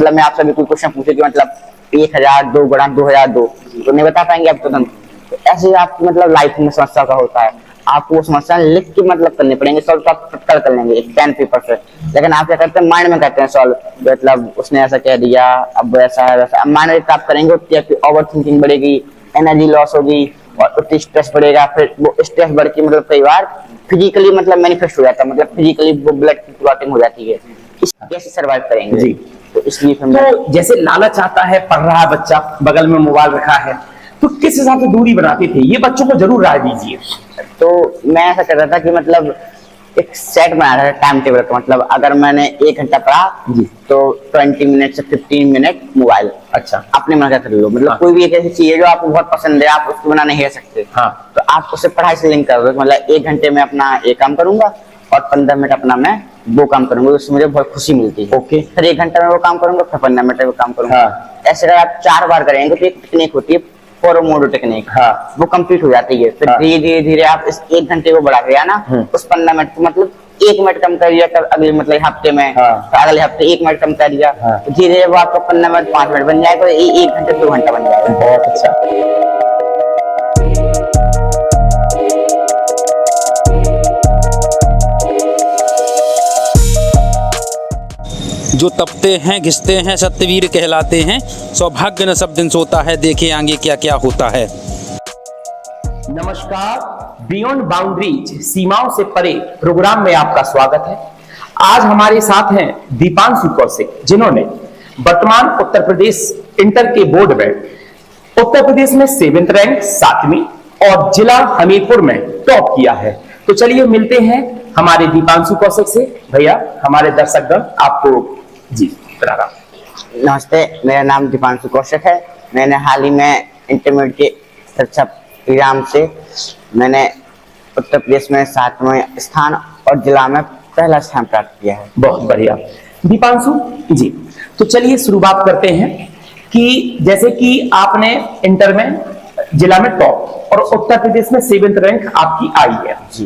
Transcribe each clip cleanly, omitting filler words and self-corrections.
मतलब मैं आपसे भी कोई क्वेश्चन पूछे कि मतलब 1000 2 गुणा 2000 2 तो नहीं बता पाएंगे आप तुरंत। तो ऐसे ही आप मतलब लाइफ में समस्या का होता है, आपको वो समस्या लिख के मतलब करनी पड़ेंगे सॉल्व, तो आप तत्काल कर लेंगे एक पेन पेपर से। लेकिन आप क्या करते हैं, माइंड में करते हैं सॉल्व, मतलब उसने ऐसा कह दिया, अब वैसा है वैसा। माइंड में आप करेंगे उतनी आपकी ओवर थिंकिंग बढ़ेगी, एनर्जी लॉस होगी और उतनी स्ट्रेस बढ़ेगा। फिर वो स्ट्रेस बढ़ के मतलब कई बार फिजिकली मतलब मैनिफेस्ट हो जाता है, मतलब फिजिकली वो ब्लड की क्लॉटिंग हो जाती है। इस कैसे सर्वाइव करेंगे जी। तो इसलिए तो जैसे लालच आता है, पढ़ रहा है बच्चा, बगल में मोबाइल रखा है, तो किस हिसाब से दूरी बनाते थे, ये बच्चों को जरूर राय दीजिए। तो मैं ऐसा कर रहा था कि मतलब एक सेट बना रहा था टाइम टेबल का, मतलब अगर मैंने 1 घंटा पढ़ा जी। तो 20 मिनट से 15 मिनट मोबाइल। अच्छा। अपने मन का कर लो, मतलब हाँ। कोई भी एक ऐसी चीज है जो आपको बहुत पसंद है, आप उसको बिना नहीं रह सकते। हाँ। तो आप उससे पढ़ाई से लिंक कर दो, मतलब 1 घंटे में अपना एक काम करूंगा और 15 मिनट अपना मैं वो काम करूंगा, उससे मुझे बहुत खुशी मिलती है। ओके। फिर 1 घंटा में वो काम करूंगा, फिर 15 मिनट में वो काम करूंगा। हाँ। ऐसे अगर आप 4 बार करेंगे तो एक टेक्निक होती है पोमोडोरो टेक्निक, हाँ। वो कंप्लीट हो जाती है। फिर हाँ। धीरे धीरे धीरे आप इस 1 घंटे को बढ़ा दिया ना, उस 15 मिनट को मतलब 1 मिनट कम कर दिया, तब अगले मतलब हफ्ते में हाँ। तो अगले हफ्ते 1 मिनट कम कर दिया, हाँ। तो धीरे धीरे वो आपका 15 मिनट 5 मिनट बन जाएगा, 1 घंटे 2 घंटा बन जाएगा। बहुत अच्छा। जो तपते हैं घिसते हैं सत्यवीर कहलाते हैं, सौभाग्य न सब दिन सोता है, देखे आगे क्या क्या होता है। नमस्कार, बियॉन्ड बाउंड्रीज, सीमाओं से परे प्रोग्राम में आपका स्वागत है। आज हमारे साथ हैं दीपांशु कौशिक, जिन्होंने वर्तमान उत्तर प्रदेश इंटर के बोर्ड में उत्तर प्रदेश में 7th रैंक 7वीं और जिला हमीरपुर में टॉप किया है। तो चलिए मिलते हैं हमारे दीपांशु कौशिक से। भैया, हमारे दर्शकगण आपको जी बता। नमस्ते, मेरा नाम दीपांशु कौशिक है। मैंने हाल ही में इंटरमीडिएट के परीक्षा परिणाम से मैंने उत्तर प्रदेश में 7वें स्थान और जिला में पहला स्थान प्राप्त किया है। बहुत बढ़िया दीपांशु जी। तो चलिए शुरुआत करते हैं कि जैसे कि आपने इंटर में जिला में टॉप और उत्तर प्रदेश में 7th रैंक आपकी आई है जी।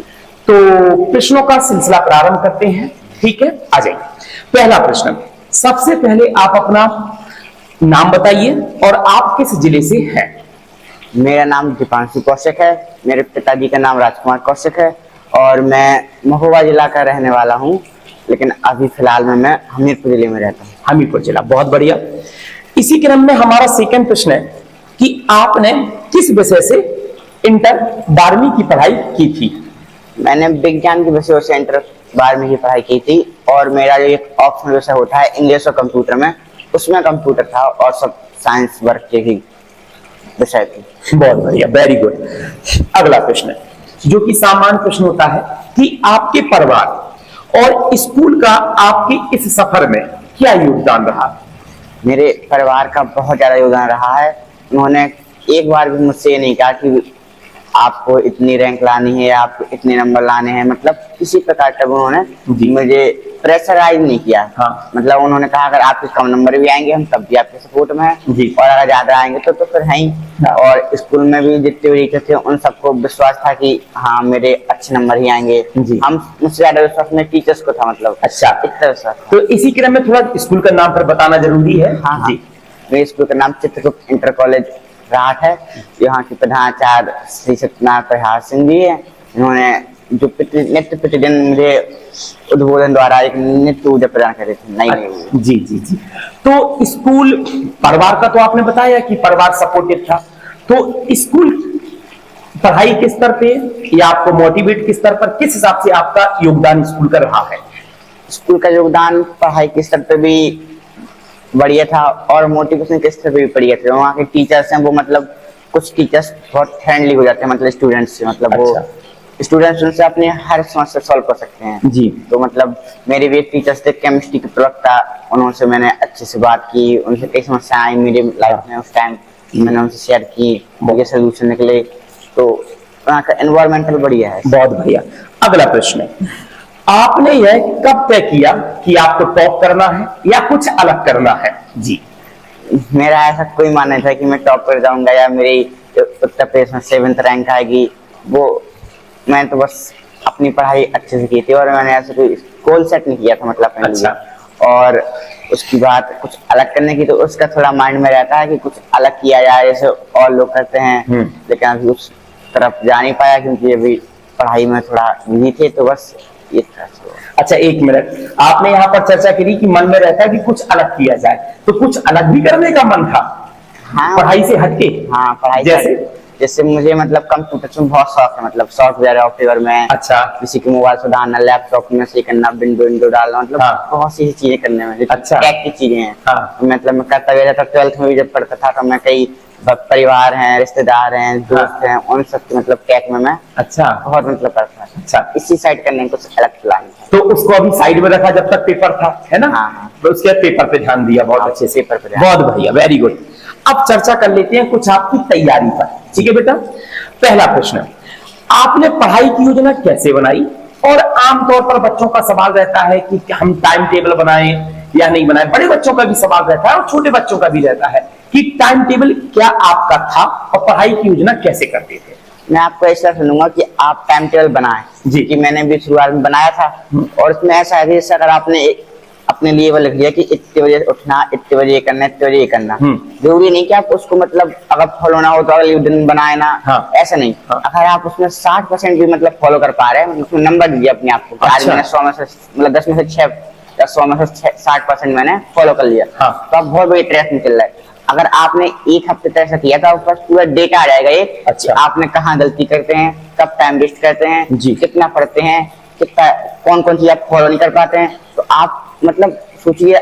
तो प्रश्नों का सिलसिला प्रारंभ करते हैं, ठीक है? आ जाइए। पहला प्रश्न, सबसे पहले आप अपना नाम बताइए और आप किस जिले से हैं? मेरा नाम दीपांशु कौशिक है, मेरे पिताजी का नाम राजकुमार कौशिक है और मैं महोबा जिला का रहने वाला हूँ, लेकिन अभी फिलहाल में मैं हमीरपुर जिले में रहता हूँ। हमीरपुर जिला, बहुत बढ़िया। इसी क्रम में हमारा सेकंड प्रश्न है कि आपने किस विषय से इंटर 12वीं की पढ़ाई की थी? मैंने विज्ञान के विषय से इंटर 12वीं की पढ़ाई की थी और मेरा जो एक ऑप्शनल विषय होता है इंग्लिश और कंप्यूटर में, उसमें कंप्यूटर था और सब साइंस वर्क के ही विषय थे। बहुत बढ़िया, वेरी गुड। अगला प्रश्न जो कि सामान्य प्रश्न होता है कि आपके परिवार और स्कूल का आपके इस सफर में क्या योगदान रहा? मेरे परिवार का बहुत ज्यादा योगदान रहा है। उन्होंने एक बार भी मुझसे ये नहीं कहा कि आपको इतनी रैंक लानी है, आपको इतने नंबर लाने हैं, मतलब किसी प्रकार का उन्होंने मुझे प्रेशराइज नहीं किया। हाँ। मतलब उन्होंने कहा अगर आपके कम नंबर भी आएंगे हम तब भी आपके सपोर्ट में हैं, और अगर ज्यादा आएंगे तो फिर है ही। हाँ। और स्कूल में भी जितने भी टीचर थे उन सबको विश्वास था कि हाँ मेरे अच्छे नंबर ही आएंगे। हम मुझसे ज्यादा विश्वास में टीचर्स को था, मतलब अच्छा इतना विश्वास था। तो इसी क्रम में थोड़ा स्कूल का नाम पर बताना जरूरी है। हाँ हाँ, मेरे स्कूल का नाम चित्रगुप्त इंटर कॉलेज राहट है। यहाँ के प्रधानाचार्य श्री सत्यनारायण प्रहार सिंह जी है। इन्होंने जो नित्य प्रतिदिन मुझे उद्बोधन द्वारा एक नित्य ऊर्जा प्रदान करे थे। नहीं जी जी जी। तो स्कूल परिवार का तो आपने बताया कि परिवार सपोर्टिव था, तो स्कूल पढ़ाई के स्तर पे या आपको मोटिवेट के स्तर पर किस हिसाब से आपका योगदान स्कूल का रहा है? स्कूल का योगदान पढ़ाई के स्तर पे भी बढ़िया था और मोटिवेशन के स्तर पे भी बढ़िया था। वहाँ के टीचर्स हैं वो मतलब कुछ टीचर्स बहुत फ्रेंडली हो जाते हैं मतलब स्टूडेंट्स से, मतलब वो स्टूडेंट्स उनसे अपनी हर समस्या सॉल्व कर सकते हैं जी। तो मतलब मेरे भी एक टीचर्स थे केमिस्ट्री के प्रवक्ता, उनसे मैंने अच्छे से बात की, उनसे कई समस्या आई मेरी लाइफ में, उस टाइम मैंने उनसे शेयर की, मुझे सोल्यूशन निकले। तो वहाँ का एनवायरमेंटल बढ़िया है। बहुत बढ़िया। अगला प्रश्न, आपने यह कब तय किया कि आपको टॉप करना है या कुछ अलग करना है? जी। मेरा ऐसा कोई मान नहीं था कि मैं टॉप कर जाऊंगा या मेरी उत्तर प्रदेश में 7th रैंक आएगी। वो मैं तो बस अपनी पढ़ाई अच्छे से की थी और मैंने ऐसे कोई गोल सेट नहीं किया था मतलब। अच्छा। और उसकी बात कुछ अलग करने की, तो उसका थोड़ा माइंड में रहता है कि कुछ अलग किया जाए जैसे और लोग करते हैं, लेकिन अभी उस तरफ जा नहीं पाया क्योंकि अभी पढ़ाई में थोड़ा बिजी थे, तो बस ये था। अच्छा, 1 मिनट, आपने यहाँ पर चर्चा करी कि मन में रहता है कि कुछ अलग किया जाए, तो कुछ अलग भी करने का मन था? हाँ, पढ़ाई से हटके? हाँ, पढ़ाई जैसे मुझे मतलब कंप्यूटर में बहुत शौक है, मतलब सॉफ्टवेयर सॉफ्टवेयर में। अच्छा। किसी की मोबाइल सुधारना, लैपटॉप में सही करना, विंडो डालना, मतलब बहुत सी चीजें करने में। अच्छा। टेक की चीजें हैं। हाँ। मतलब मैं करता गया था। 12th में भी जब पढ़ता था तो मैं कई परिवार हैं, रिश्तेदार हैं, दोस्त हैं, उन सबके मतलब टेक में मैं अच्छा बहुत मतलब करता था। अच्छा, इसी साइड करने को कुछ अलग प्लान था। तो उसको अभी साइड में रखा जब तक पेपर था, है ना? हाँ। तो उसके बाद पेपर पे ध्यान दिया, बहुत अच्छे से। पेपर पे बहुत बढ़िया, वेरी गुड। अब चर्चा कर लेते हैं कुछ आपकी तैयारी पर, ठीक है बेटा? पहला प्रश्न, आपने पढ़ाई की योजना कैसे बनाई? और आमतौर पर बच्चों का सवाल रहता है कि हम टाइम टेबल बनाएं या नहीं बनाएं। बड़े बच्चों का भी सवाल रहता है और छोटे बच्चों का भी रहता है कि टाइम टेबल क्या आपका था और पढ़ाई की योजना कैसे करते थे? मैं आपको ऐसा सुनूंगा कि आप टाइम टेबल बनाएं जी, कि मैंने भी शुरुआत में बनाया था। और इसमें ऐसा है, जैसे अगर आपने अपने लिए वो लिख दिया कि इतने बजे उठना, इतने बजे ये करना, इतने बजे ये करना, जरूरी नहीं कि आप उसको मतलब अगर फॉलो ना हो तो अगले दिन बनाए ना। हाँ। ऐसा नहीं। हाँ। अगर आप उसमें 60% भी मतलब फॉलो कर पा रहे हैं, उसमें नंबर दीजिए अपने आप को। आज मैंने 100 में से मतलब 10 में से 6 या 100 में से 60% मैंने फॉलो कर लिया। हाँ। तो आप बहुत बड़ी ट्रैक में चल रहा है। अगर आपने एक हफ्ते तक ऐसा किया था, आपके पास पूरा डेटा आ जाएगा ये। अच्छा। आपने कहाँ गलती करते हैं, कब टाइम वेस्ट करते हैं, कितना पढ़ते हैं, कितना कौन कौन चीज आप फॉलो नहीं कर पाते हैं। तो आप मतलब सोचिए,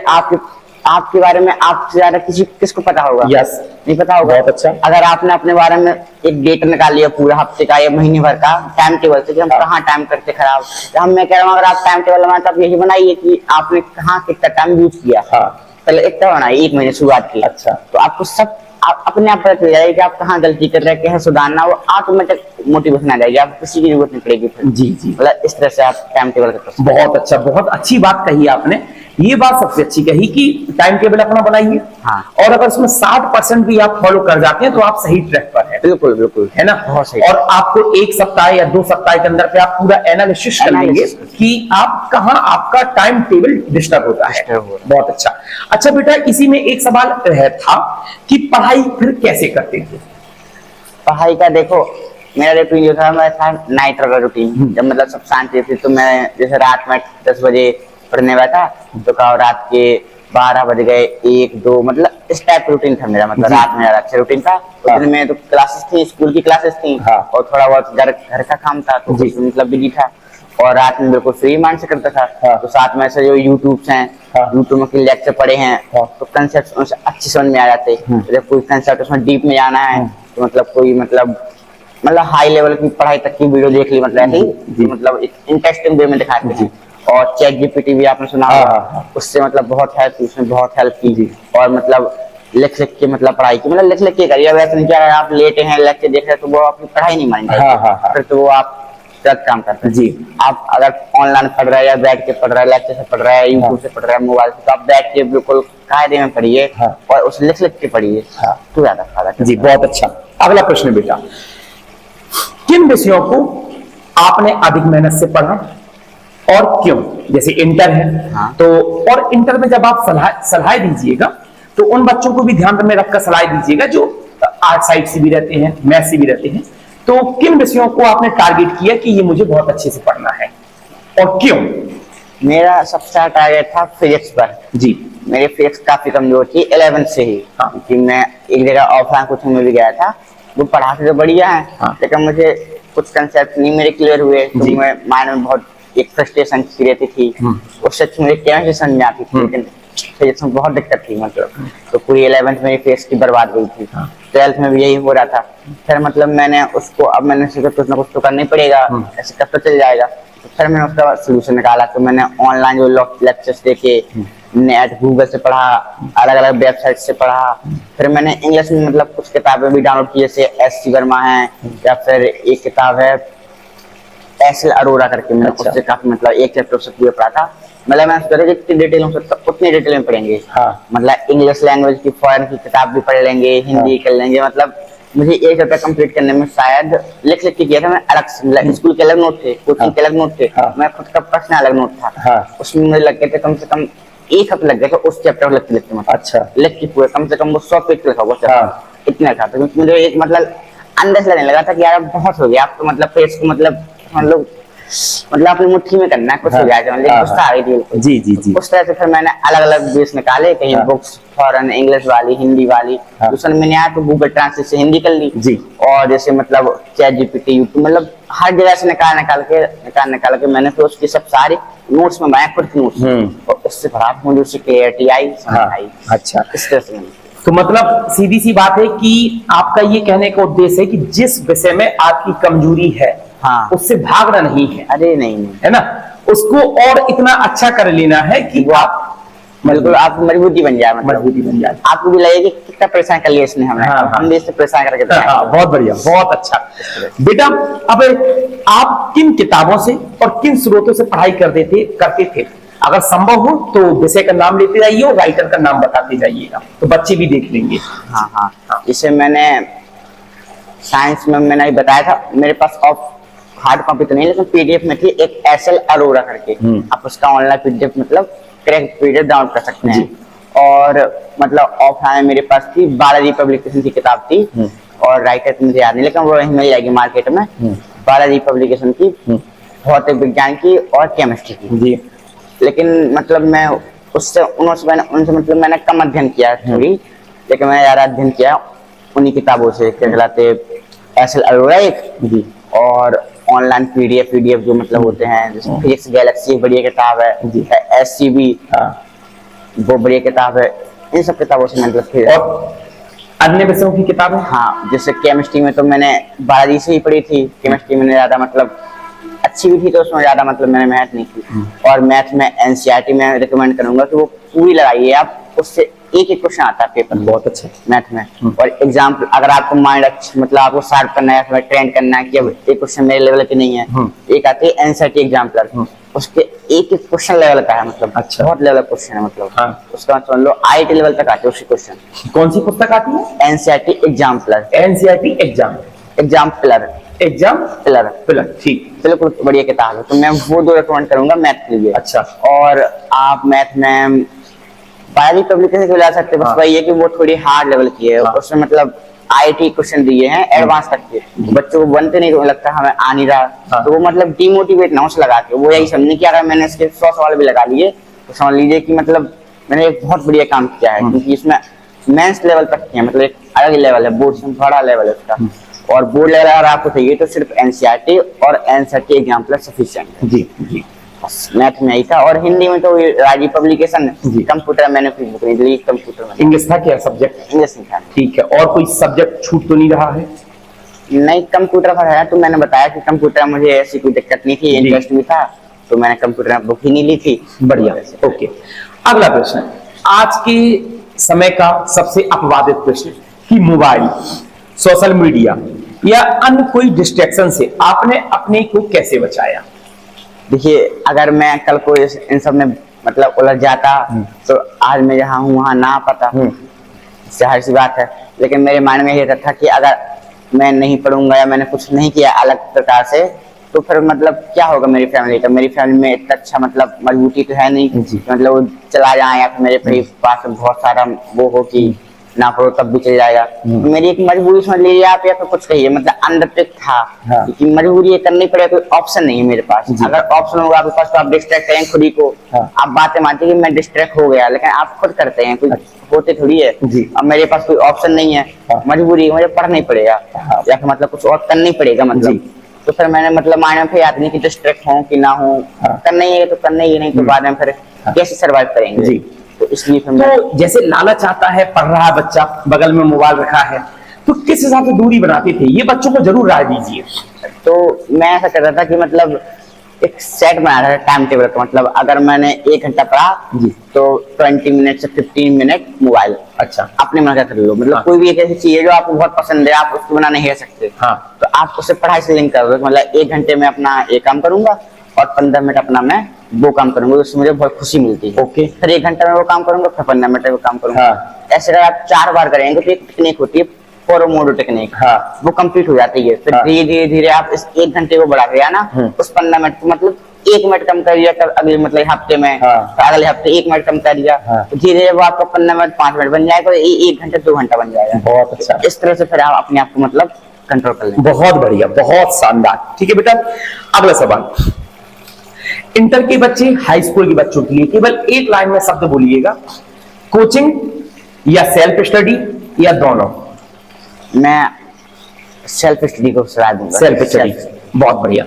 आपके बारे में आपसे ज्यादा किसको पता होगा? यस, नहीं पता होगा। बहुत अच्छा। अगर आपने अपने बारे में एक डेटा निकाल लिया पूरा हफ्ते का या महीने भर का टाइम टेबल से कि हम कहाँ टाइम करते खराब, तो मैं कह रहा हूँ अगर आप टाइम टेबल बनाए तो आप यही बनाइए कि आपने कहाँ कितना टाइम यूज किया। पहले इतना बनाइए, 1 महीने शुरुआत की। अच्छा। तो आपको सब अपने आप पता चल जाएगा कि आप कहाँ गलती कर रहे हैं, कैसे सुधारना, वो ऑटोमेटिक मोटिवेशन आ जाएगी, आप किसी की जरूरत नहीं पड़ेगी फिर। जी जी, मतलब इस तरह से आप टाइम टेबल करते। बहुत अच्छा, बहुत अच्छी बात कही आपने। ये बात सबसे अच्छी कही कि टाइम टेबल अपना बनाइए। हाँ। और अगर उसमें 60% भी आप फॉलो कर जाते हैं तो आप सही ट्रैक पर हैं। बिल्कुल बिल्कुल, है ना? बहुत सही। और आपको 1 सप्ताह या 2 सप्ताह के अंदर पे आप पूरा एनालिसिस कर लेंगे कि आप कहाँ आपका टाइम टेबल डिस्टर्ब होता है। बहुत अच्छा। अच्छा बेटा, इसी में एक सवाल था कि पढ़ाई फिर कैसे करते थे? पढ़ाई का देखो, मेरा रूटीन जो था, मैं था नाइट वाला रूटीन। जब मतलब सब शांति थी तो मैं जैसे रात में 10 बजे पढ़ने बैठा तो कहा रात के 12 बज गए, 1 2, मतलब इस टाइप रूटीन था मेरा। मतलब रात में अच्छा रूटीन था। उस दिन में तो क्लासेस थी, स्कूल की क्लासेस थी। हाँ। और थोड़ा बहुत घर का काम था, तो मतलब बिजी था। और रात में बिल्कुल फ्री माइंड से करता था। हाँ। तो साथ में ऐसे जो यूट्यूब्स हैं, यूट्यूब में कोई लेक्चर पढ़े हैं तो कंसेप्ट उनसे अच्छे समझ में आ जाते। जब कोई कंसेप्ट उसमें डीप में जाना है तो मतलब कोई मतलब हाई लेवल की पढ़ाई तक की वीडियो देख ली, मतलब ऐसे मतलब इंटरेस्टिंग वे में दिखाते हैं। और चैट जीपीटी भी आपने सुना होगा, उससे मतलब बहुत हेल्प की, उसने बहुत हेल्प की। और मतलब लिख के मतलब पढ़ाई की, मतलब लिख के करिए। वैसे नहीं, क्या आप लेटे हैं लेक्चर देख रहे हैं तो वो आपकी पढ़ाई नहीं मानी जाएगी, फिर तो वो आप गलत काम करते हैं। जी। आप अगर ऑनलाइन पढ़ रहे हैं या बैठ के पढ़ रहे हैं, लेक्चर से पढ़ रहे हैं, यूट्यूब से पढ़ रहे हैं, मोबाइल से, तो आप बैठ के बिल्कुल कायदे में पढ़िए। और उस लिख के पढ़िए, तो ज्यादा फायदा। जी, बहुत अच्छा। अगला प्रश्न बेटा, किन विषयों को आपने अधिक मेहनत से पढ़ा और क्यों? जैसे इंटर है। हाँ। तो और इंटर में जब आप सलाह दीजिएगा तो उन बच्चों को भी ध्यान में रखकर सलाह दीजिएगा जो आर्ट साइड से भी रहते हैं, मैथ से भी रहते हैं। तो किन विषयों को आपने टारगेट किया कि ये मुझे बहुत अच्छे से पढ़ना है और क्यों? मेरा सबसे बड़ा टारगेट था फिजिक्स पर। जी, मेरी फिजिक्स काफी कमजोर थी 11th से ही। हाँ। कि मैं एक जगह ऑफलाइन कोचिंग में भी गया था, वो पढ़ाते तो बढ़िया है। हाँ। लेकिन मुझे कुछ कंसेप्ट नहीं मेरे क्लियर हुए, तो मैं माइंड में बहुत एक फ्रस्ट्रेशन सी रहती थी। उससे मुझे केमिस्ट्री समझ में आती थी, लेकिन फिजिक्स में बहुत दिक्कत थी मतलब। तो पूरी 11th मेरी फिजिक्स की बर्बाद गई थी। 12th में भी यही हो रहा था। फिर मतलब मैंने उसको, अब मैंने सोचा कुछ ना कुछ तो करना ही पड़ेगा, ऐसे कब तो चल जाएगा। तो फिर मैंने उसका सोल्यूशन निकाला। तो मैंने ऑनलाइन जो लेक्चर्स देखे, नेट गूगल से पढ़ा, अलग अलग वेबसाइट से पढ़ा। फिर मैंने इंग्लिश में मतलब कुछ किताबें भी डाउनलोड की, जैसे एस सी वर्मा है, या फिर एक किताब है एस एल अरोड़ा करके। मैंने उससे काफी मतलब एक चैप्टर से पूरा पढ़ा था। मतलब मैं सोच रहा जितनी डिटेल हो सकता उतनी डिटेल में पढ़ेंगे। हाँ। मतलब इंग्लिश लैंग्वेज की फॉरेन की किताब भी पढ़ लेंगे, हिंदी कर लेंगे। मतलब मुझे एक चैप्टर कंप्लीट करने में शायद लिख के किया था मैं अलग से। मतलब स्कूल के अलग नोट थे, कोचिंग के अलग नोट थे, मैं खुद का पर्सनल अलग नोट था। उसमें मुझे लग गए थे कम से कम एक हफ्ता लग गया था उस चैप्टर को लिखते लिखते, मतलब अच्छा। लिख के पूरे कम से कम वो 100 पेज लिखा हुआ chapter। हाँ। इतना था, तो मुझे एक मतलब अंदर से लगने लगा था कि यार अब बहुत हो गया, अब तो मतलब पेज को मतलब अपनी मुट्ठी में करना है, कुछ हो जाएगा, मतलब गुस्सा आ गई थी बिल्कुल। जी जी जी। उस तरह से फिर मैंने अलग अलग बेस निकाले, कहीं हाँ। बुक्स फॉरेन इंग्लिश वाली, हिंदी वाली, हाँ। दूसरा में आया तो गूगल ट्रांसलेट से हिंदी कर ली जी। और जैसे मतलब चैट जीपीटी, यूट्यूब, मतलब हर जगह से निकाल के मैंने फिर उसकी सब सारी नोट्स में बनाया, खुद के नोट्स, और उससे पढ़ा, मुझे उससे क्लियरिटी आई, समझ हाँ। आई। अच्छा। इस तरह से मैंने। तो मतलब सीधी सी बात है कि आपका ये कहने का उद्देश्य है कि जिस विषय में आपकी कमजोरी है, हाँ। उससे भागना नहीं है, अरे नहीं, है ना, उसको और इतना अच्छा कर लेना है कि वो आप बिल्कुल आप मजबूती बन जाए, मतलब मजबूती बन जाए। आपको भी लगे कि कितना परेशान कर लिया इसने हमें, हाँ, हम भी इससे परेशान करके हाँ, बहुत बढ़िया, बहुत अच्छा। बेटा अब आप किन किताबों से और किन स्रोतों से पढ़ाई करते थे? अगर संभव हो तो विषय का नाम लेते जाइए और राइटर का नाम बताते जाइएगा, तो बच्चे भी देख लेंगे। हाँ हाँ, इसे मैंने साइंस में मैंने बताया था, मेरे पास ऑफ हार्ड कॉपी तो नहीं, लेकिन पीडीएफ में थी एक एसएल अरोरा करके, आप उसका ऑनलाइन पीडीएफ मतलब करेक्ट पीडीएफ डाउनलोड कर सकते हैं। और मतलब ऑफलाइन मेरे पास थी बालाजी पब्लिकेशन की किताब थी, और राइटर मुझे याद नहीं, लेकिन वो मिल जाएगी मार्केट में, बालाजी पब्लिकेशन की, भौतिक विज्ञान की और केमिस्ट्री की जी। लेकिन मतलब मैं उनसे मतलब मैंने कम अध्ययन किया थोड़ी, लेकिन मैंने ज्यादा अध्ययन किया उन्हीं किताबों से, क्या कहलाते एसएल अरोरा एक, और ऑनलाइन पीडीएफ जो मतलब होते हैं, जैसे फिजिक्स गैलेक्सी बढ़िया किताब है, एससीबी वो बढ़िया किताब है, इन सब किताबों से मतलब फिर। और अन्य विषयों की किताबें? हाँ, जैसे केमिस्ट्री में तो मैंने बालाजी से ही पढ़ी थी, केमिस्ट्री मैंने ज्यादा मतलब अच्छी भी थी, तो उसमें ज्यादा मतलब मैंने मैथ नहीं की। और मैथ में एनसीईआरटी में रिकमेंड करूंगा कि वो पूरी लगाइए आप, उससे एक एक क्वेश्चन आता है पेपर, बहुत अच्छा मैथ में। और एग्जाम्पल अगर आपको माइंड मतलब आपको शार्प करना है, ट्रेंड करना है कि अब एक क्वेश्चन मेरे लेवल की नहीं है, एक आती है एनसीईआरटी एग्जाम्पलर, उसके एक एक क्वेश्चन लेवल का है, मतलब अच्छा। बहुत लेवल क्वेश्चन है, मतलब हाँ। उसका समझ लो आईटी लेवल तक आते हैं उसके क्वेश्चन। कौन सी पुस्तक आती है? NCERT exemplar, NCERT exemplar, pillar, ठीक, बिल्कुल बढ़िया किताब है, तो मैं वो दो रिकमेंड करूंगा मैथ के लिए। अच्छा। और आप मैथ में बालाजी पब्लिकेशन से ला सकते हैं, बस वही है कि वो थोड़ी हार्ड लेवल की है, उसमें मतलब आईटी क्वेश्चन दिए हैं एडवांस तक के, बच्चों को बनते नहीं तो लगता हमें आ नहीं रहा, तो वो मतलब डिमोटिवेट ना उसे लगा के, वो यही समझे कि अगर मैंने इसके 100 सवाल भी लगा लिए तो समझ लीजिए कि मतलब मैंने एक बहुत बढ़िया काम किया है, क्योंकि इसमें मेंस लेवल तक है, मतलब एक अलग लेवल है, बोर्ड से बड़ा लेवल है उसका। और बोर्ड लेवल अगर आपको चाहिए तो सिर्फ एनसीईआरटी और एनसीईआरटी एग्जाम्पलर सफिशिएंट है। जी जी। मैथ में यही था, और हिंदी में तो राजी पब्लिकेशन, कंप्यूटर मैंने कुछ बुक नहीं ली, कंप्यूटर में इंग्लिश था क्या सब्जेक्ट? इंग्लिश नहीं था। ठीक है, और कोई सब्जेक्ट छूट तो नहीं रहा है? नहीं, कंप्यूटर पर है, तो मैंने बताया कि कंप्यूटर मुझे ऐसी कोई दिक्कत नहीं थी, इंटरेस्ट भी था, तो मैंने कंप्यूटर बुक ही नहीं ली थी। बढ़िया, ओके। अगला प्रश्न, आज के समय का सबसे अपवादित प्रश्न कि मोबाइल, सोशल मीडिया या अन्य कोई डिस्ट्रैक्शन से आपने अपने को कैसे बचाया? देखिए, अगर मैं कल को इन सब में मतलब उलझ जाता तो आज मैं जहाँ हूँ वहाँ ना आ पाता, जाहिर सी बात है। लेकिन मेरे माइंड में ये रहता था कि अगर मैं नहीं पढ़ूंगा या मैंने कुछ नहीं किया अलग प्रकार से, तो फिर मतलब क्या होगा मेरी फैमिली का। मेरी फैमिली में इतना अच्छा मतलब मजबूती तो है नहीं, मतलब वो चला जाए या फिर मेरे पास बहुत सारा वो हो कि ना पढ़ो तब भी चल जाएगा। तो मेरी एक मजबूरी समझ लीजिए आप, या फिर कुछ कहिए, मतलब अंडरटेक था कि मजबूरी ये करनी पड़ेगा, कोई ऑप्शन नहीं है मेरे पास। अगर ऑप्शन होगा आपके पास तो आप डिस्ट्रैक्ट करेंगे खुद ही को। आप बातें मानते कि मैं डिस्ट्रैक्ट हो गया, लेकिन आप खुद करते हैं, कोई होते थोड़ी है। अब मेरे पास कोई ऑप्शन नहीं है, मजबूरी मुझे पढ़ना ही पड़ेगा या फिर मतलब कुछ और करना ही पड़ेगा मतलब। तो फिर मैंने मतलब माइंड में फिर याद नहीं कि डिस्ट्रैक्ट हूँ कि ना हूँ, करना ही है तो करना ही, नहीं तो बाद में फिर कैसे सर्वाइव करेंगे। तो इसलिए तो जैसे लालच आता है, पढ़ रहा है बच्चा, बगल में मोबाइल रखा है, तो किस हिसाब से दूरी बनाते थे? ये बच्चों को जरूर राय दीजिए। तो मैं ऐसा करता था कि मतलब एक सेट बनाया था टाइम टेबल का, मतलब अगर मैंने 1 घंटा पढ़ा तो 20 मिनट से 15 मिनट मोबाइल। अच्छा, अपने मन का कर लो, मतलब कोई भी एक ऐसी चीज है जो आपको बहुत पसंद है, आप उसको बना नहीं रह सकते, तो आप उसे पढ़ाई से लिंक कर दो। मतलब 1 घंटे में अपना एक काम करूंगा और 15 मिनट अपना मैं वो काम करूंगा, उससे मुझे बहुत खुशी मिलती है। ओके। फिर 1 घंटा में वो काम करूंगा, फिर 15 मिनट में वो काम करूंगा। ऐसे अगर आप 4 बार करेंगे तो एक टेक्निक होती है पोमोडोरो टेक्निक, वो कंप्लीट हो जाती है। फिर धीरे धीरे धीरे आप इस 1 घंटे को बढ़ा दिया ना, उस 15 मिनट को मतलब 1 मिनट कम कर दिया, कल अगले मतलब हफ्ते में, हाँ। तो अगले हफ्ते 1 मिनट कम कर दिया, हाँ। तो धीरे धीरे वो आपका 15 मिनट 5 मिनट बन जाएगा, 1 घंटा 2 घंटा बन जाएगा। बहुत अच्छा, इस तरह से फिर आप अपने आप को मतलब कंट्रोल कर लेंगे। बहुत बढ़िया, बहुत शानदार। ठीक है बेटा, अगला सवाल। इंटर के बच्चे, हाई स्कूल के बच्चों के लिए केवल एक लाइन में शब्द बोलिएगा, कोचिंग या सेल्फ स्टडी या दोनों? मैं सेल्फ स्टडी को सलाह दूंगा। सेल्फ स्टडी, बहुत बढ़िया।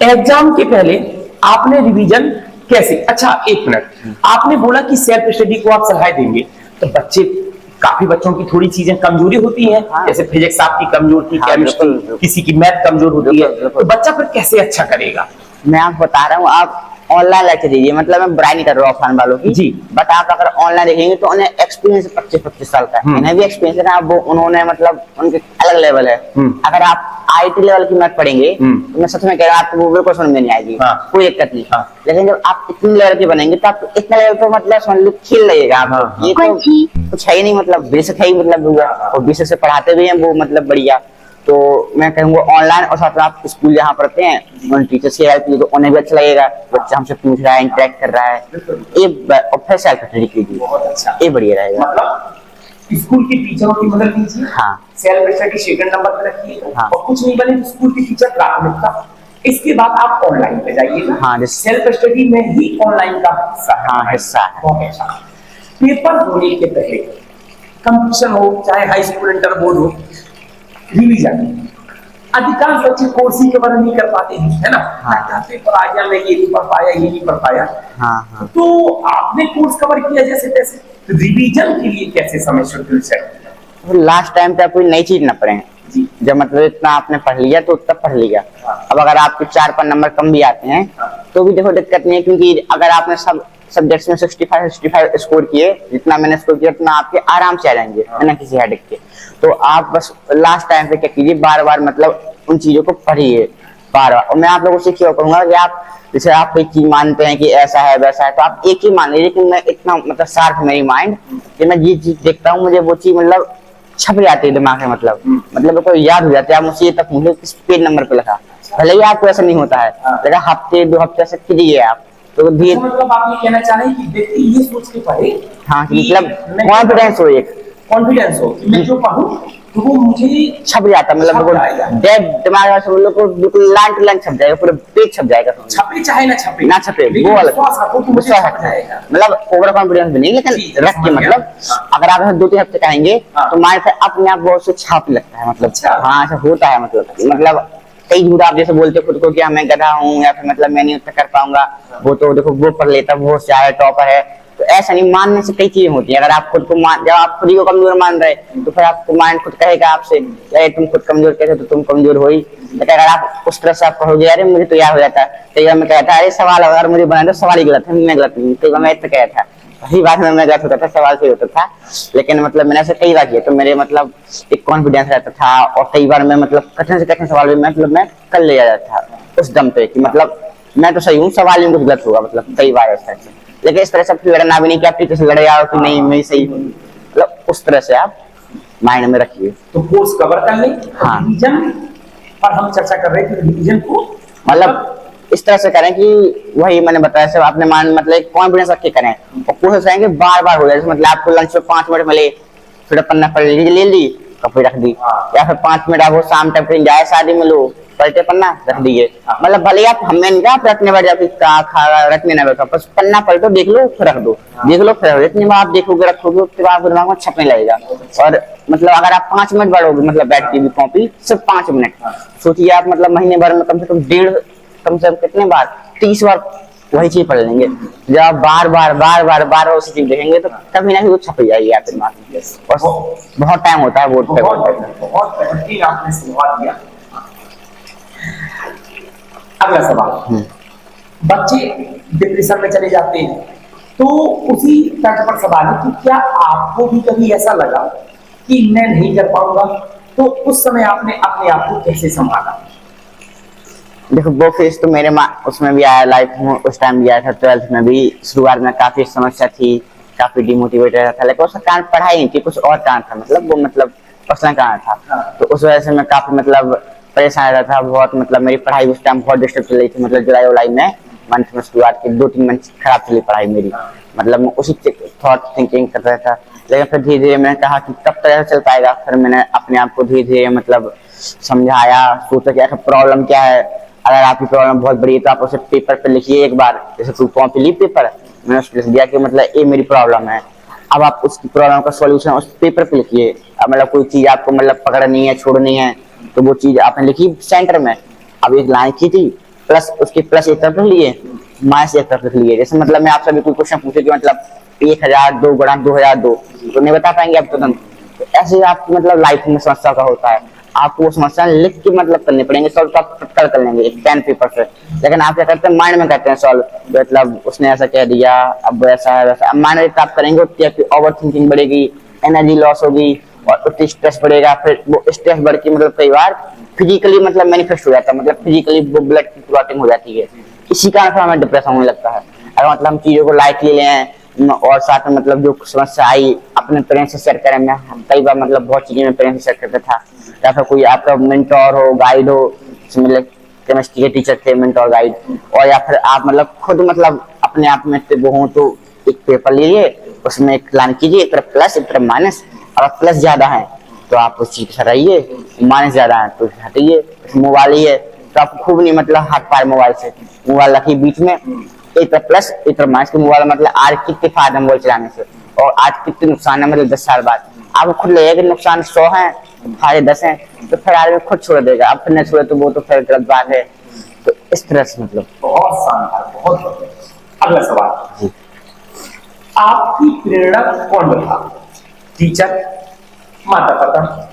एग्जाम के पहले आपने रिवीजन कैसे, अच्छा एक मिनट, आपने बोला कि सेल्फ स्टडी को आप सलाह देंगे, तो बच्चे, काफी बच्चों की थोड़ी चीजें कमजोरी होती हैं, हाँ। जैसे फिजिक्स आपकी कमजोर थी, हाँ, केमिस्ट्री, बिल्कुल। किसी की मैथ कमजोर होती है, बिल्कुल। तो बच्चा फिर कैसे अच्छा करेगा? मैं आपको बता रहा हूँ, आप ऑनलाइन लेक्चर दीजिए, मतलब मैं बुराई नहीं कर रहा हूँ ऑफलाइन वालों की जी। बट आप अगर ऑनलाइन देखेंगे तो उन्हें एक्सपीरियंस 25-25 साल का है, इन्हें भी एक्सपीरियंस है, वो उन्होंने मतलब उनके अलग लेवल है। अगर आप IT लेवल की मैथ पढ़ेंगे तो मैं सच में कह रहा हूँ आपको वो बिल्कुल समझ में नहीं आएगी, हाँ। कोई दिक्कत नहीं। हाँ। लेकिन जब आप इतने लेवल के बनेंगे तो आप इतना लेवल तो मतलब समझ लो खेल लगेगा आपको। हाँ। ये तो कुछ है ही नहीं, मतलब बेसिक है ही, मतलब हुआ और बेसिक से पढ़ाते भी हैं वो मतलब बढ़िया। तो मैं कहूँगा ऑनलाइन, और साथ में आप स्कूल जहाँ पढ़ते हैं उन टीचर्स की हेल्प कीजिए तो उन्हें भी अच्छा लगेगा, बच्चा हमसे पूछ रहा है, इंटरेक्ट कर रहा है, ये और फिर सेल्फ स्टडी कीजिए, बहुत अच्छा, ये बढ़िया रहेगा। मतलब स्कूल के टीचरों की मदद लीजिए, हाँ। सेल्फ स्टडी सेकंड नंबर पर रखिए, हाँ। और कुछ नहीं बने तो स्कूल के टीचर प्राथमिकता, इसके बाद आप ऑनलाइन पे जाइएगा। हाँ, सेल्फ स्टडी में ही ऑनलाइन का हिस्सा है। हाँ, हिस्सा है। बहुत अच्छा। पेपर होने के पहले कंपटीशन हो, चाहे हाई स्कूल इंटर बोर्ड हो, रिवीजन, अधिकांश बच्चे कोर्स ही के बारे नहीं कर पाते हैं, है ना? हाँ। पेपर आ गया, मैं ये नहीं पढ़ पाया, ये नहीं पढ़ पाया। हाँ। तो आपने कोर्स कवर किया जैसे तैसे, रिवीजन के लिए कैसे समय शेड्यूल सेट किया? लास्ट टाइम पे आप कोई नई चीज ना पढ़ें, जी। जब मतलब इतना आपने पढ़ लिया तो उतना पढ़ लिया। हाँ। अब अगर आपके 4-5 नंबर कम भी आते हैं तो भी देखो दिक्कत नहीं है, क्योंकि अगर आपने सब सब्जेक्ट्स में 65 स्कोर किए, जितना मैंने स्कोर किया उतना आपके आराम से आ जाएंगे, बिना किसी हेडेक के। तो आप बस लास्ट टाइम पे क्या कीजिए, बार बार मतलब उन चीजों को पढ़िए बार बार। और मैं आप लोगों से क्या कहूंगा कि आप जैसे आप कोई चीज मानते हैं कि ऐसा है वैसा है, तो आप एक ही मान लीजिए, लेकिन मैं इतना मतलब शार्प है मेरी माइंड कि मैं जिस चीज देखता हूँ मुझे वो चीज मतलब छप जाती है दिमाग में, मतलब मेरे को याद हो जाती है। आप मुझसे ये तक मुझे किस पेज नंबर पे लिखा, भले ही आपको ऐसा नहीं होता है, लेकिन हफ्ते 2 हफ्ते से कीजिए आप तो धीरे, मतलब आप ये कहना चाह रहे हैं कि व्यक्ति ये सोच के पढ़े, हाँ, कि मतलब मैं कॉन्फिडेंस हो, एक कॉन्फिडेंस हो कि मैं जो पढ़ूं तो वो मुझे छप जाता, मतलब छप बिल्कुल जाएगा। डेड दिमाग में सब लोग को बिल्कुल लाइन टू लाइन छप जाएगा, पूरे पेज छप जाएगा, छपे चाहे ना छपे, ना छपे लेकिन वो अलग विश्वास रखो कि मुझे विश्वास छप रखो। जाएगा। मतलब ओवर कॉन्फिडेंस भी नहीं, जी, लेकिन रख के समझ गया। मतलब अगर आप ऐसे 2-3 हफ्ते कहेंगे हाँ। तो माइंड से अपने आप बहुत से छाप लगता है, मतलब अच्छा। हाँ ऐसा होता है। मतलब कई झूठ आप जैसे बोलते खुद को कि मैं गधा हूँ या फिर मतलब मैं नहीं उतना कर पाऊंगा, वो तो देखो वो पढ़ लेता, वो शायद टॉपर है, तो ऐसा नहीं। मानने से कई चीजें होती है, अगर आप खुद को जब आप खुद ही को कमजोर मान रहे तो फिर आपको माइंड खुद कहेगा आपसे अरे तुम खुद कमजोर कैसे, तो तुम कमजोर हो ही। लेकिन अगर आप उस तरह से आप कहोगे अरे मुझे तो याद हो जाता है, कई बार मैं कहता अरे सवाल अगर मुझे बना तो सवाल ही गलत है, मैं गलत नहीं, कई बार मैं इतना कहता था, वही बात में मैं गलत होता था, सवाल सही होता था, लेकिन मतलब मैंने ऐसे कई बार किया तो मेरे मतलब एक कॉन्फिडेंस रहता था, और कई बार मैं मतलब कठिन से कठिन सवाल भी मतलब मैं कर ले जाता था उस दम पे कि मतलब मैं तो सही हूँ, सवाल में कुछ गलत होगा, मतलब कई बार ऐसा। लेकिन इस तरह से लड़ना भी नहीं कि आप टीचर से लड़े आओ कि नहीं मैं सही हूँ, मतलब उस तरह से आप माइंड में रखिए। तो कोर्स कवर कर लें। हाँ। रिवीजन पर हम चर्चा कर रहे थे, रिवीजन को मतलब इस तरह से करें कि वही मैंने बताया सब आपने मान मतलब कॉन्फिडेंस रख के करें, और कोशिश करें कि बार बार हो जाए। मतलब आपको लंच में 5 मिनट मिले, फिर पन्ना पढ़ ले ली कॉपी रख दी, या फिर 5 मिनट आप वो शाम तक कहीं जाए शादी में लो पलटे पन्ना रख दिए, मतलब भले आप हमें नहीं आप रखने बैठ जाओ खा रखने ना बैठो, बस पन्ना पलटो देख लो फिर रख दो, देख लो फिर इतनी बार आप देखोगे रखोगे फिर आपके दिमाग में छपने लगेगा। और मतलब अगर आप 5 मिनट पढ़ोगे मतलब बैठ के भी कॉपी सिर्फ 5 मिनट, सोचिए आप मतलब महीने भर में कम से कम कितने बार 30 बार वही चीज पढ़ लेंगे। जब आप बार उसी चीज देखेंगे तो कभी ना कभी वो छप जाएगी आपके दिमाग में, और बहुत टाइम होता है बोर्ड पे। बहुत बेहतरीन आपने सवाल दिया। अगला सवाल, बच्चे डिप्रेशन में चले जाते हैं, तो उसी तर्ज पर सवाल है कि क्या आपको भी कभी ऐसा लगा कि मैं नहीं कर पाऊंगा, तो उस समय आपने अपने आप को कैसे संभाला? देखो वो फेज तो मेरे उसमें भी आया, लाइफ में उस टाइम भी आया था, 12th में भी शुरुआत में काफी समस्या थी, काफी डिमोटिवेटेड था, लेकिन उसका कारण पढ़ाई नहीं थी, कुछ और कारण था, मतलब वो मतलब पर्सनल कारण था। तो उस वजह से मैं काफी मतलब परेशान रहता था बहुत, मतलब मेरी पढ़ाई उस टाइम बहुत डिस्टर्ब चल रही थी, मतलब जुलाई उलाई में मंथ में शुरुआत के 2-3 मंथ खराब चली पढ़ाई मेरी, मतलब मैं उसी थॉट थिंकिंग कर रहा था। लेकिन फिर धीरे धीरे मैंने कहा कि कब तक चल पाएगा, फिर मैंने अपने आप को धीरे धीरे मतलब समझाया, सोचा कि आखिर प्रॉब्लम क्या है। अगर आपकी प्रॉब्लम बहुत बड़ी है तो आप उसे पेपर पे लिखिए एक बार, जैसे टू कॉपी ली पेपर, मैंने उस पर लिख दिया कि मतलब ये मेरी प्रॉब्लम है। अब आप उसकी प्रॉब्लम का सॉल्यूशन उस पेपर पे लिखिए। अब मतलब कोई चीज आपको मतलब पकड़नी है, छोड़नी है, तो वो चीज आपने लिखी सेंटर में। अब एक लाइन की थी, प्लस उसके प्लस एक तरफ लिख लिए, माइनस एक तरफ लिख लिए। जैसे मतलब मैं आपसे अभी कोई क्वेश्चन पूछे कि मतलब 1000 2 गुणा 2002, तो नहीं बता पाएंगे आप तुरंत। तो ऐसे ही आपकी मतलब लाइफ में समस्या का होता है, आपको वो समस्या लिख के मतलब करनी पड़ेंगे सॉल्व, तो आप कर लेंगे एक पेन पेपर से। लेकिन आप क्या करते हैं, माइंड में करते हैं सॉल्व, मतलब उसने ऐसा कह दिया, अब ऐसा है वैसा। अब माइंड में आप करेंगे उतनी आपकी ओवर थिंकिंग बढ़ेगी, एनर्जी लॉस होगी और उतनी स्ट्रेस बढ़ेगा। फिर वो स्ट्रेस बढ़ के मतलब कई बार फिजिकली मतलब मैनिफेस्ट हो जाता है, मतलब फिजिकली वो ब्लड की क्लॉटिंग हो जाती है। इसी कारण से हमें डिप्रेशन होने लगता है। अगर मतलब हम चीजों को लाइटली लें और साथ में मतलब जो समस्या आई अपने पेरेंट्स से शेयर करें। मैं कई बार मतलब बहुत चीजें मैं पेरेंट्स से शेयर करता था, या फिर कोई आपका मेंटोर हो, गाइड हो, मतलब केमिस्ट्री के टीचर थे मेंटोर गाइड, और या फिर आप मतलब खुद मतलब अपने आप में वो हो तो एक पेपर लीजिए, उसमें एक लाइन कीजिए, एक तरफ प्लस एक तरफ माइनस। अगर प्लस ज्यादा है तो आप उस चीज से रहिए, माइनस ज्यादा है तो हटिए। मोबाइल ही है तो आप खूब नहीं मतलब हाथ पाए मोबाइल से, मोबाइल रखिए बीच में, एक तरफ प्लस एक तरफ माइनस के। मोबाइल मतलब आज कितने फायदे मोबाइल चलाने से और आज कितने नुकसान है, मतलब 10 साल बाद आपको खुद लगेगा कि नुकसान 100 है, फायदे 10 हैं, तो फिर आदमी खुद छोड़ देगा। अब फिर नहीं छोड़े तो वो तो फिर गलत बात है। तो इस तरह से मतलब बहुत शानदार, बहुत बढ़िया। अगला सवाल, आपकी प्रेरणा कौन था? टीचर, माता पिता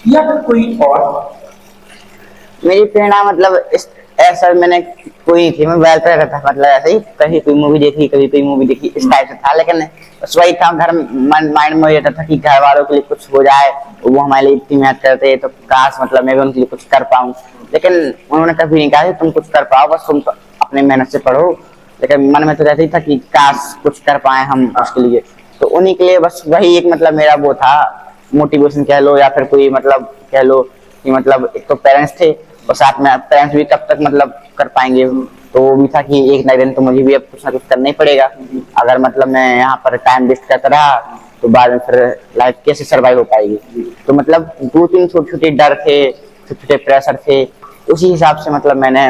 या फिर कोई और? मेरी प्रेरणा मतलब इस ऐसा मैंने कोई थी, मैं मोबाइल पे रहता था, मतलब ऐसे ही कभी कोई मूवी देखी कभी कोई मूवी देखी इस टाइप से था। लेकिन बस वही था, घर माइंड में रहता था कि घर वालों के लिए कुछ हो जाए, वो हमारे लिए इतनी मेहनत करते तो काश मतलब मैं भी उनके लिए कुछ कर पाऊँ। लेकिन उन्होंने कभी नहीं कहा कि तुम कुछ कर पाओ, बस तुम तो अपने मेहनत से पढ़ो। लेकिन मन में तो रहता ही था कि काश कुछ कर पाए हम उसके लिए। तो उन्हीं के लिए बस वही एक मतलब मेरा वो था मोटिवेशन कह लो, या फिर कोई मतलब कह लो कि मतलब एक तो पेरेंट्स थे और साथ में पेरेंट्स भी कब तक मतलब कर पाएंगे, तो वो भी था कि एक ना दिन तो मुझे भी अब कुछ ना कुछ करना ही पड़ेगा। अगर मतलब मैं यहाँ पर टाइम वेस्ट करता रहा तो बाद में फिर लाइफ कैसे सर्वाइव हो पाएगी। तो मतलब 2-3 छोटे छोटे डर थे, छोटे छोटे प्रेशर थे, उसी हिसाब से मतलब मैंने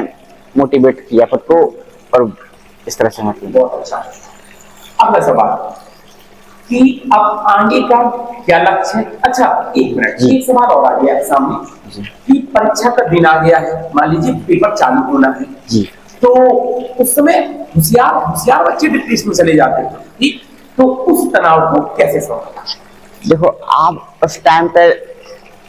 मोटिवेट किया खुद को और इस तरह से मतलब। बहुत अच्छा। अगला सवाल कि अब आगे का क्या लक्ष्य है? अच्छा, एक मिनट, एक सवाल और आ गया है सामने कि परीक्षा का दिन आ गया है, मान लीजिए पेपर चालू होना है जी। तो उस समय होशियार होशियार बच्चे डिप्रेशन में चले जाते हैं, ठीक? तो उस तनाव को कैसे संभालना? देखो आप उस टाइम पर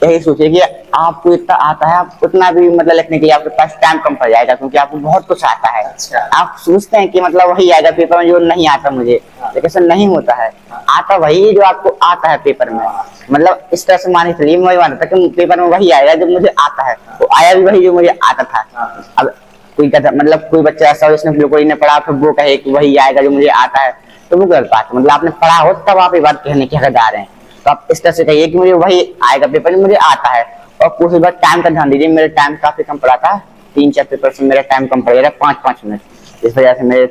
यही सोचिए कि आपको इतना आता है, आप उतना भी मतलब लिखने के लिए आपके पास टाइम कम पड़ जाएगा, क्योंकि आपको बहुत कुछ आता है। अच्छा। आप सोचते हैं कि मतलब वही आएगा पेपर में जो नहीं आता मुझे, लेकिन ऐसा नहीं होता है। आता वही जो आपको आता है पेपर में, मतलब इस तरह से माने चलिए, मैं मानता था कि पेपर में वही आएगा जो मुझे आता है, तो आया भी वही जो मुझे आता था। अब कोई कहता मतलब कोई बच्चा ऐसा हो जिसने बिल्कुल ही नहीं पढ़ा फिर वो कहे कि वही आएगा जो मुझे आता है, तो वो गलत बात है। मतलब आपने पढ़ा हो तब आप ये बात कहने के हकदार हैं। तो आप इस तरह से कहिए कि मुझे वही आएगा पेपर में मुझे आता है, और कुछ बार टाइम का ध्यान दीजिए। मेरे टाइम काफी कम पड़ा था, 3-4 पेपर से मेरा टाइम कम पड़ गया था, 5-5 मिनट। इस वजह से मेरे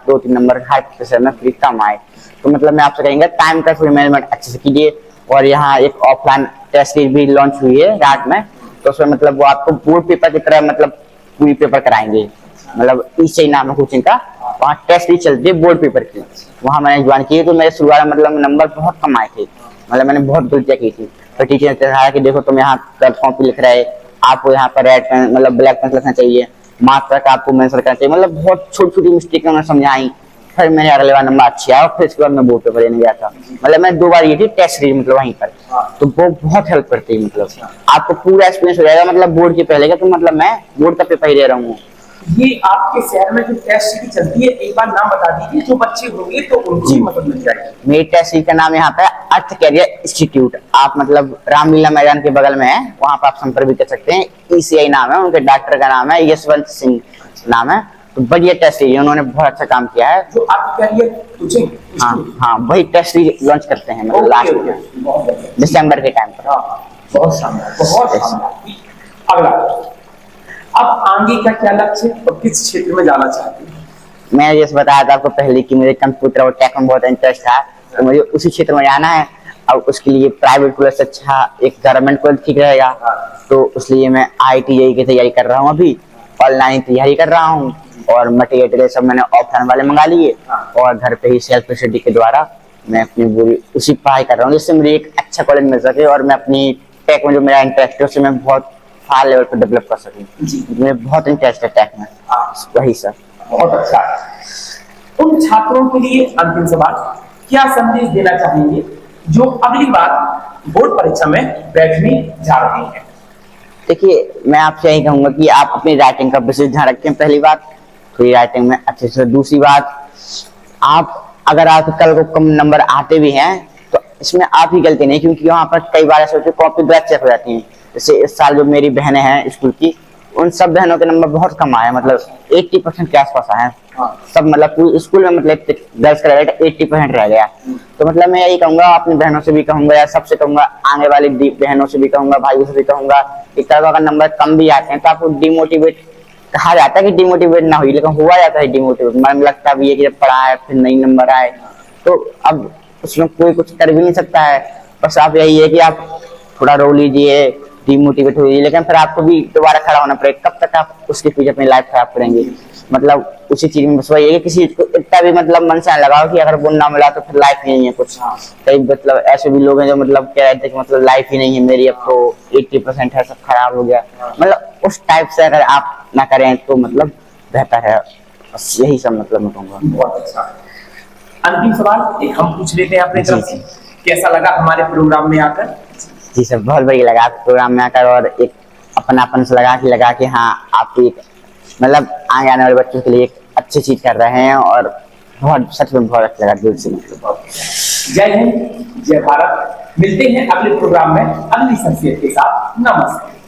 2-3 नंबर हर प्रेशर में फ्री कम आए। तो मतलब मैं आपसे कहेंगे टाइम का थोड़ी मैनेजमेंट अच्छे से कीजिए। और यहाँ एक ऑफलाइन टेस्ट सीरीज भी लॉन्च हुई है रात में, तो उसमें मतलब वो आपको बोर्ड पेपर की तरह मतलब पूरी पेपर कराएंगे। मतलब इससे नाम है कोचिंग का, वहाँ टेस्ट भी चलती है बोर्ड पेपर की, वहाँ मैंने ज्वाइन की। तो मेरे शुरुआत में मतलब नंबर बहुत कम आए थे, मतलब मैंने बहुत गलतियाँ की थी। तो टीचर ने कहा कि देखो तुम यहाँ गलत कॉपी लिख रहे, आपको यहाँ पर रेड पेन मतलब ब्लैक पेन लिखना चाहिए, मार्क्स तक आपको मेंशन करना चाहिए। मतलब बहुत छोटी छोटी मिस्टेक उन्होंने समझाई। फिर मैंने अगले बार नंबर अच्छे आया, फिर इसके बाद मैं बोर्ड पेपर देने गया था। मतलब मैं 2 बार ये थी टेस्ट सीरीज मतलब वहीं पर, तो वो बहुत हेल्प करती है। मतलब आपको पूरा एक्सपीरियंस हो जाएगा मतलब बोर्ड के पहले का, तो मतलब मैं बोर्ड का पेपर ही दे रहा हूँ। ये आपके शहर में जो टेस्ट सीरीज चलती है, एक बार नाम बता दीजिए, जो बच्चे होंगे तो उनको भी मदद मिल जाएगी। मेरी टेस्ट सीरीज का नाम यहाँ पे अर्थ कैरियर इंस्टीट्यूट, आप मतलब रामलीला मैदान के बगल में है, वहाँ पर आप संपर्क भी कर सकते हैं। ECI नाम है, उनके डॉक्टर का नाम है यशवंत सिंह नाम है। तो बढ़िया टेस्ट सीरीज, उन्होंने बहुत अच्छा काम किया है। जो अर्थ कैरियर कोचिंग, हाँ हाँ, वही टेस्ट सीरीज लॉन्च करते हैं मतलब लास्ट में दिसंबर के टाइम पर। बहुत शानदार, बहुत शानदार। अगला, अब आगे का क्या लक्ष्य है और किस क्षेत्र में जाना चाहते हैं? मैं जैसे बताया था आपको पहले कि मुझे कंप्यूटर और टेक में बहुत इंटरेस्ट था, तो मुझे उसी क्षेत्र में जाना है। और उसके लिए प्राइवेट कॉलेज से अच्छा एक गवर्नमेंट कॉलेज ठीक रहेगा, तो इसलिए मैं IIT की तैयारी कर रहा हूँ। अभी ऑनलाइन तैयारी कर रहा हूँ और मटेरियल सब मैंने ऑफलाइन वाले मंगा लिए और घर पे ही सेल्फ स्टडी के द्वारा मैं अपनी पूरी उसी पढ़ाई कर रहा हूँ, जिससे मुझे एक अच्छा कॉलेज मिल सके और मैं अपनी टेक में जो मेरा इंटरेस्ट है उससे मैं बहुत हाई लेवल पर डेवलप कर सकूँ। मुझे बहुत इंटरेस्ट है टेक में, वही सर। बहुत अच्छा। उन छात्रों के लिए अंतिम सवाल, क्या संदेश देना चाहेंगे जो अगली बार बोर्ड परीक्षा में बैठने जा रहे हैं? देखिए, मैं आपसे यही कहूंगा कि आप अपनी राइटिंग का विशेष ध्यान रखें। पहली बात तो राइटिंग में अच्छे से। दूसरी बात, आप अगर आप कल को कम नंबर आते भी हैं तो इसमें आप ही गलती नहीं, क्योंकि वहाँ पर कई बार ऐसे होते कॉपी गलत चेक हो जाती है। जैसे इस साल जो मेरी बहनें हैं स्कूल की, उन सब बहनों के नंबर बहुत कम आए, मतलब 80% के आसपास आए सब, मतलब पूरे स्कूल में मतलब गर्ल्स का रेट 80% रह गया। तो मतलब मैं यही कहूंगा, अपनी बहनों से भी कहूंगा या सबसे कहूंगा, आने वाली बहनों से भी कहूंगा, भाइयों से भी कहूंगा, कि कल अगर नंबर कम भी आते हैं तो आपको डिमोटिवेट कहा जाता है कि डिमोटिवेट ना हुई, लेकिन हुआ जाता है डिमोटिवेट। मन लगता भी है कि जब पढ़ा है फिर नई नंबर आए तो अब उसमें कोई कुछ कर भी नहीं सकता है। बस आप यही है कि आप थोड़ा रो लीजिए, डिमोटिवेट हो जाइए, लेकिन फिर आपको भी दोबारा खड़ा होना पड़ेगा। कब तक आप उसके पीछे अपनी लाइफ खराब करेंगे? मतलब उसी चीज में बस वही है कि किसी को इतना भी मतलब मन से लगाओ कि अगर वो ना मिला तो फिर लाइफ नहीं है कुछ। कई मतलब ऐसे भी लोग हैं जो मतलब कह रहे थे कि मतलब लाइफ ही नहीं है मेरी, अब तो 80% है, सब खराब हो गया। मतलब उस टाइप से अगर आप ना करें तो मतलब बेहतर है। बस यही सब मतलब मैं कहूँगा। बहुत अच्छा। अंतिम सवाल एक हम पूछ लेते हैं अपने तरफ से, कैसा लगा हमारे प्रोग्राम में आकर? जी सर, बहुत बढ़िया लगा आपके प्रोग्राम में आकर, और एक अपनापन से लगा कि हाँ आप एक मतलब आगे आने वाले बच्चों के लिए एक अच्छी चीज कर रहे हैं, और बहुत सच में बहुत अच्छा लगा दिल से। मतलब जय हिंद, जय भारत। मिलते हैं अगले प्रोग्राम में अगली शख्सियत के साथ। नमस्ते।